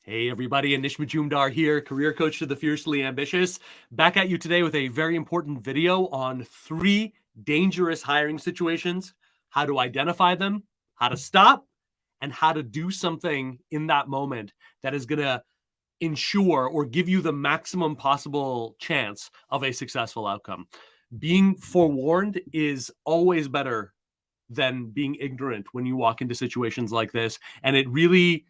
Hey everybody, Anish Majumdar here, career coach to the fiercely ambitious. Back at you today with a very important video on 3 dangerous hiring situations, how to identify them, how to stop, and how to do something in that moment that is going to ensure or give you the maximum possible chance of a successful outcome. Being forewarned is always better than being ignorant when you walk into situations like this. And it really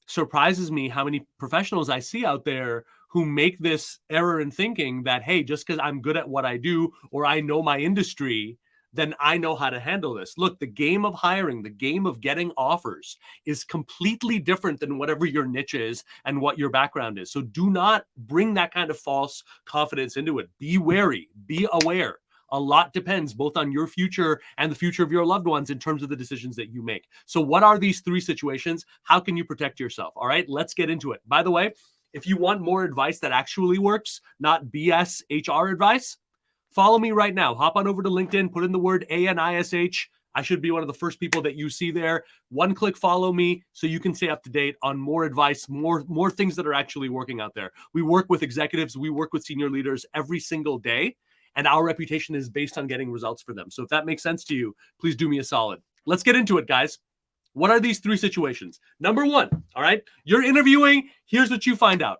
surprises me how many professionals I see out there who make this error in thinking that, hey, just because I'm good at what I do or I know my industry, then I know how to handle this. Look, the game of hiring, the game of getting offers is completely different than whatever your niche is and what your background is. So do not bring that kind of false confidence into it. Be wary, be aware. A lot depends both on your future and the future of your loved ones in terms of the decisions that you make. So what are these 3 situations? How can you protect yourself? All right, let's get into it. By the way, if you want more advice that actually works, not BS HR advice, follow me right now. Hop on over to LinkedIn, put in the word ANISH. I should be one of the first people that you see there. One click follow me so you can stay up to date on more advice, more things that are actually working out there. We work with executives, we work with senior leaders every single day. And our reputation is based on getting results for them. So if that makes sense to you, please do me a solid. Let's get into it, guys. What are these 3 situations? Number 1, all right, you're interviewing. Here's what you find out.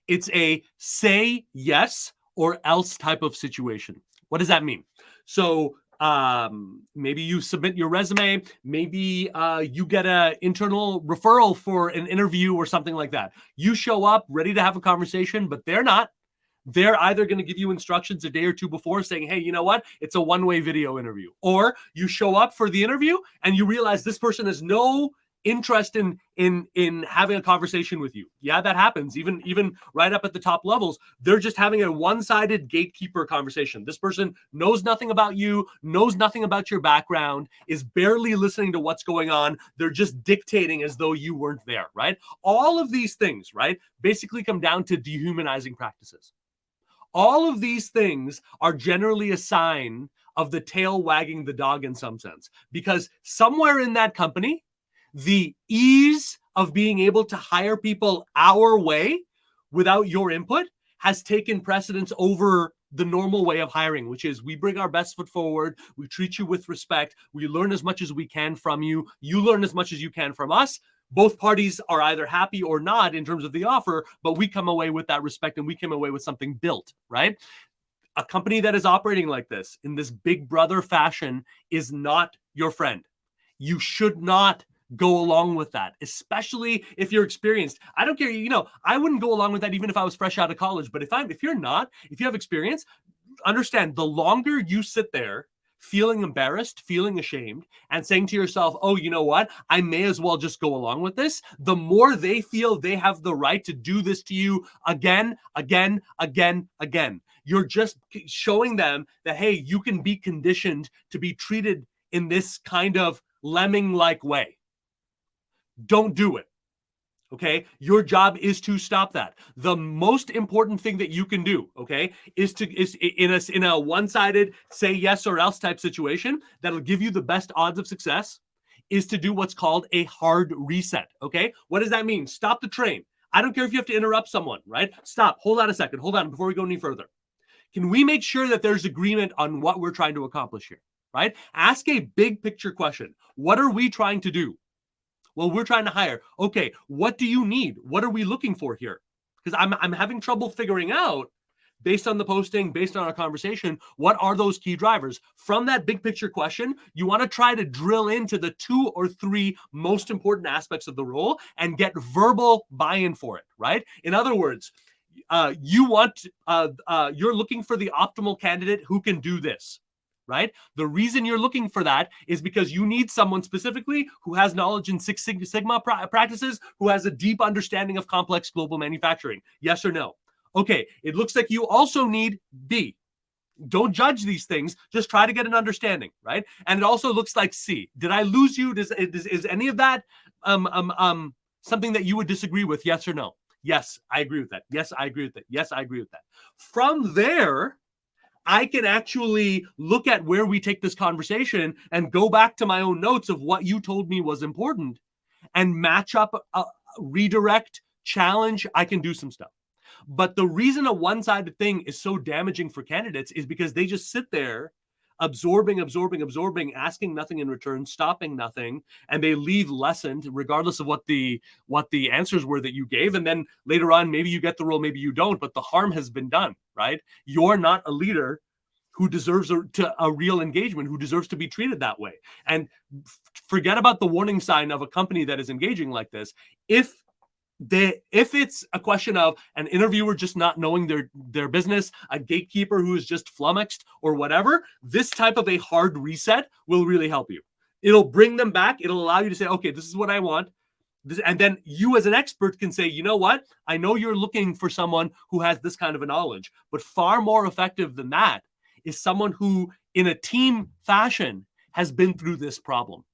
It's a say yes or else type of situation. What does that mean? So maybe you submit your resume, maybe you get an internal referral for an interview or something like that. You show up ready to have a conversation, but they're not. They're either going to give you instructions a day or 2 before saying, hey, you know what? It's a one-way video interview. Or you show up for the interview and you realize this person has no interest in having a conversation with you. Yeah, that happens. Even right up at the top levels, they're just having a one-sided gatekeeper conversation. This person knows nothing about you, knows nothing about your background, is barely listening to what's going on. They're just dictating as though you weren't there, right? All of these things, right, basically come down to dehumanizing practices. All of these things are generally a sign of the tail wagging the dog in some sense, because somewhere in that company, the ease of being able to hire people our way without your input has taken precedence over the normal way of hiring, which is we bring our best foot forward, we treat you with respect, we learn as much as we can from you, you learn as much as you can from us. Both parties are either happy or not in terms of the offer, but we come away with that respect and we come away with something built, right? A company that is operating like this, in this big brother fashion, is not your friend. You should not go along with that, especially if you're experienced. I don't care, I wouldn't go along with that even if I was fresh out of college, but if you're not, if you have experience, understand the longer you sit there feeling embarrassed, feeling ashamed, and saying to yourself, oh, you know what? I may as well just go along with this. The more they feel they have the right to do this to you again. You're just showing them that, hey, you can be conditioned to be treated in this kind of lemming-like way. Don't do it. Okay, your job is to stop that. The most important thing that you can do, okay, is in a one-sided say yes or else type situation that'll give you the best odds of success, is to do what's called a hard reset. Okay, what does that mean? Stop the train. I don't care if you have to interrupt someone, right? Stop. Hold on a second. Hold on before we go any further. Can we make sure that there's agreement on what we're trying to accomplish here, right? Ask a big picture question. What are we trying to do? Well, we're trying to hire. Okay, what do you need? What are we looking for here? Because I'm having trouble figuring out, based on the posting, based on our conversation, what are those key drivers? From that big picture question, you want to try to drill into the 2 or 3 most important aspects of the role and get verbal buy-in for it, right? In other words, you're looking for the optimal candidate who can do this. Right? The reason you're looking for that is because you need someone specifically who has knowledge in Six Sigma practices, who has a deep understanding of complex global manufacturing. Yes or no? Okay, it looks like you also need B. Don't judge these things. Just try to get an understanding, right? And it also looks like C. Did I lose you? Is any of that something that you would disagree with? Yes or no? Yes, I agree with that. Yes, I agree with that. Yes, I agree with that. From there, I can actually look at where we take this conversation and go back to my own notes of what you told me was important and match up redirect, challenge, I can do some stuff. But the reason a one-sided thing is so damaging for candidates is because they just sit there absorbing, asking nothing in return, stopping nothing, and they leave lessened regardless of what the answers were that you gave. And then later on, maybe you get the role, maybe you don't, but the harm has been done, right? You're not a leader who deserves a real engagement, who deserves to be treated that way. And forget about the warning sign of a company that is engaging like this. If it's a question of an interviewer just not knowing their business, a gatekeeper who is just flummoxed or whatever, this type of a hard reset will really help you. It'll bring them back. It'll allow you to say, okay, this is what I want. And then you as an expert can say, you know what? I know you're looking for someone who has this kind of a knowledge, but far more effective than that is someone who, in a team fashion, has been through this problem.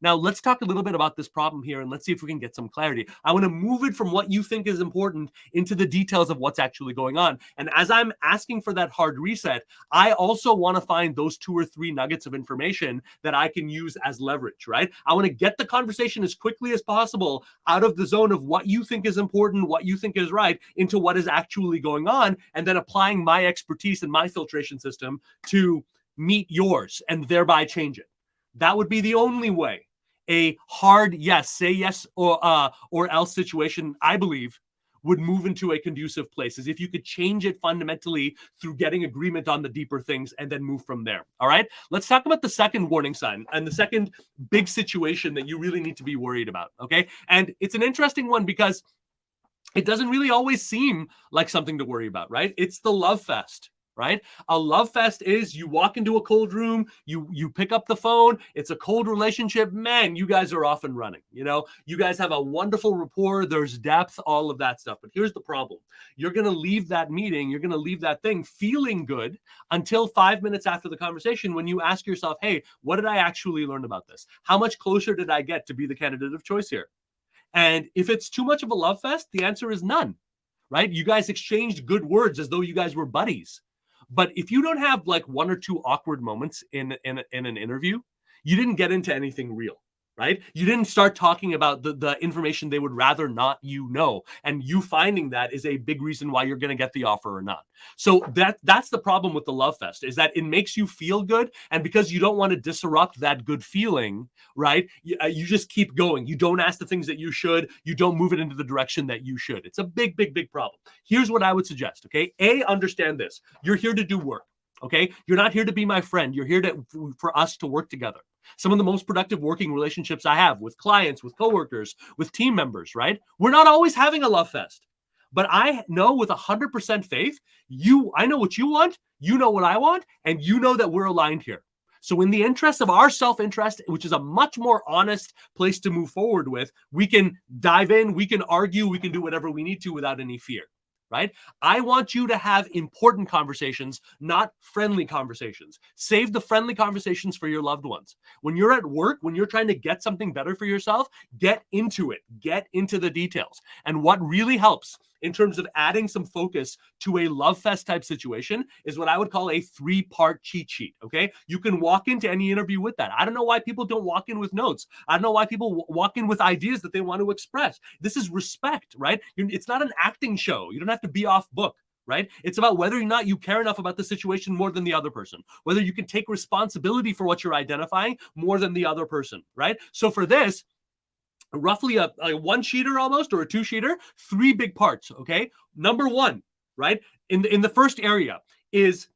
Now, let's talk a little bit about this problem here, and let's see if we can get some clarity. I want to move it from what you think is important into the details of what's actually going on. And as I'm asking for that hard reset, I also want to find those 2 or 3 nuggets of information that I can use as leverage, right? I want to get the conversation as quickly as possible out of the zone of what you think is important, what you think is right, into what is actually going on, and then applying my expertise and my filtration system to meet yours and thereby change it. That would be the only way a hard yes, say yes or else situation, I believe, would move into a conducive place, is if you could change it fundamentally through getting agreement on the deeper things and then move from there. All right, let's talk about the second warning sign and the second big situation that you really need to be worried about. Okay, and it's an interesting one because it doesn't really always seem like something to worry about, right? It's the love fest. Right? A love fest is you walk into a cold room, you pick up the phone, it's a cold relationship, man, you guys are off and running. You know, you guys have a wonderful rapport, there's depth, all of that stuff. But here's the problem. You're going to leave that meeting, you're going to leave that thing feeling good until 5 minutes after the conversation when you ask yourself, hey, what did I actually learn about this? How much closer did I get to be the candidate of choice here? And if it's too much of a love fest, the answer is none, right? You guys exchanged good words as though you guys were buddies. But if you don't have like 1 or 2 awkward moments in an interview, you didn't get into anything real, right? You didn't start talking about the information they would rather not you know. And you finding that is a big reason why you're going to get the offer or not. So that's the problem with the love fest, is that it makes you feel good. And because you don't want to disrupt that good feeling, right? You just keep going. You don't ask the things that you should. You don't move it into the direction that you should. It's a big, big, big problem. Here's what I would suggest, okay? Understand this. You're here to do work, okay? You're not here to be my friend. You're here for us to work together. Some of the most productive working relationships I have with clients, with coworkers, with team members, right? We're not always having a love fest. But I know with 100% faith, I know what you want, you know what I want, and you know that we're aligned here. So in the interest of our self-interest, which is a much more honest place to move forward with, we can dive in, we can argue, we can do whatever we need to without any fear. Right? I want you to have important conversations, not friendly conversations. Save the friendly conversations for your loved ones. When you're at work, when you're trying to get something better for yourself, get into it. Get into the details. And what really helps in terms of adding some focus to a love fest type situation is what I would call a 3-part cheat sheet, okay? You can walk into any interview with that. I don't know why people don't walk in with notes. I don't know why people walk in with ideas that they want to express. This is respect, right? It's not an acting show. You don't have to be off book, right? It's about whether or not you care enough about the situation more than the other person, whether you can take responsibility for what you're identifying more than the other person, right? So for this, roughly a 1-sheeter almost, or a 2-sheeter, 3 big parts, okay? Number 1, right? In the first area is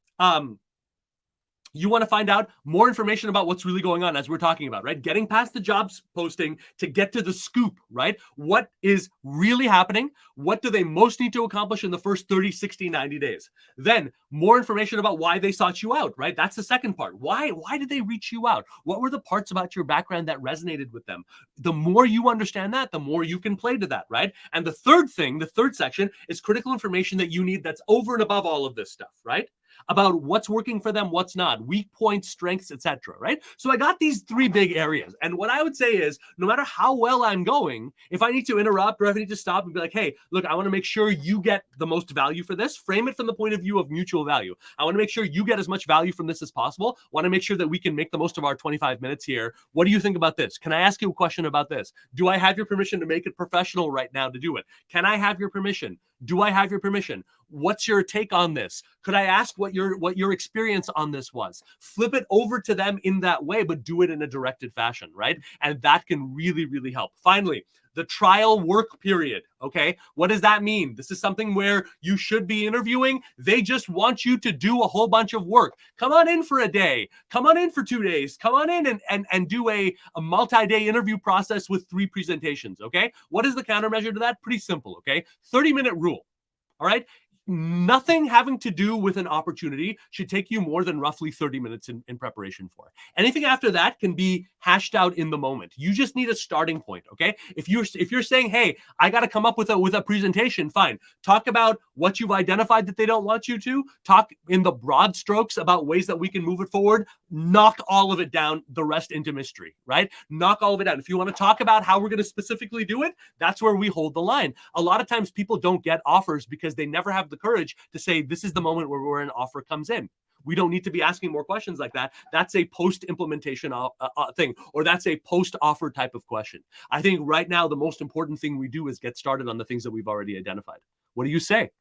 you want to find out more information about what's really going on, as we're talking about, right? Getting past the jobs posting to get to the scoop, right? What is really happening? What do they most need to accomplish in the first 30, 60, 90 days? Then more information about why they sought you out, right? That's the second part. Why did they reach you out? What were the parts about your background that resonated with them? The more you understand that, the more you can play to that, right? And the third thing, the third section, is critical information that you need that's over and above all of this stuff, right? about what's working for them, what's not, weak points, strengths, etc. Right? So I got these three big areas. And what I would say is, no matter how well I'm going, if I need to interrupt or if I need to stop and be like, hey, look, I want to make sure you get the most value for this, frame it from the point of view of mutual value. I want to make sure you get as much value from this as possible. Want to make sure that we can make the most of our 25 minutes here. What do you think about this? Can I ask you a question about this? Do I have your permission to make it professional right now to do it? Can I have your permission? Do I have your permission? What's your take on this? Could I ask what your experience on this was? Flip it over to them in that way, but do it in a directed fashion, right? And that can really, really help. Finally, the trial work period, okay? What does that mean? This is something where you should be interviewing. They just want you to do a whole bunch of work. Come on in for a day. Come on in for 2 days. Come on in and do a multi-day interview process with 3 presentations, okay? What is the countermeasure to that? Pretty simple, okay? 30-minute rule, all right? Nothing having to do with an opportunity should take you more than roughly 30 minutes in preparation for. Anything after that can be hashed out in the moment. You just need a starting point, okay? If you're saying, hey, I got to come up with a presentation, fine. Talk about what you've identified that they don't want you to. Talk in the broad strokes about ways that we can move it forward. Knock all of it down, the rest into mystery, right? Knock all of it out. If you want to talk about how we're going to specifically do it, that's where we hold the line. A lot of times people don't get offers because they never have the courage to say, this is the moment where an offer comes in. We don't need to be asking more questions like that. That's a post-implementation thing, or that's a post-offer type of question. I think right now, the most important thing we do is get started on the things that we've already identified. What do you say?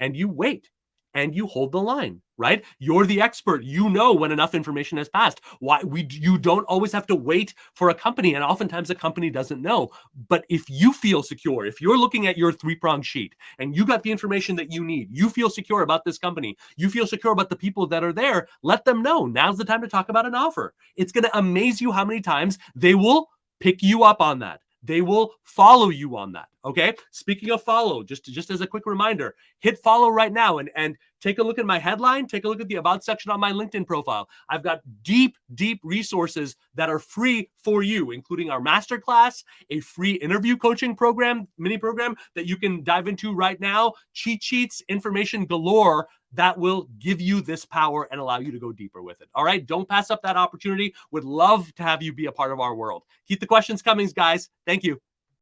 And you wait. And you hold the line, right? You're the expert. You know when enough information has passed. You don't always have to wait for a company, and oftentimes a company doesn't know. But if you feel secure, if you're looking at your 3-pronged sheet and you got the information that you need, you feel secure about this company, you feel secure about the people that are there, let them know. Now's the time to talk about an offer. It's going to amaze you how many times they will pick you up on that. They will follow you on that. Okay. Speaking of follow, just as a quick reminder, hit follow right now and take a look at my headline. Take a look at the about section on my LinkedIn profile. I've got deep resources that are free for you, including our masterclass, a free interview coaching program, mini program that you can dive into right now, cheat sheets, information galore that will give you this power and allow you to go deeper with it. All right. Don't pass up that opportunity. Would love to have you be a part of our world. Keep the questions coming, guys. Thank you.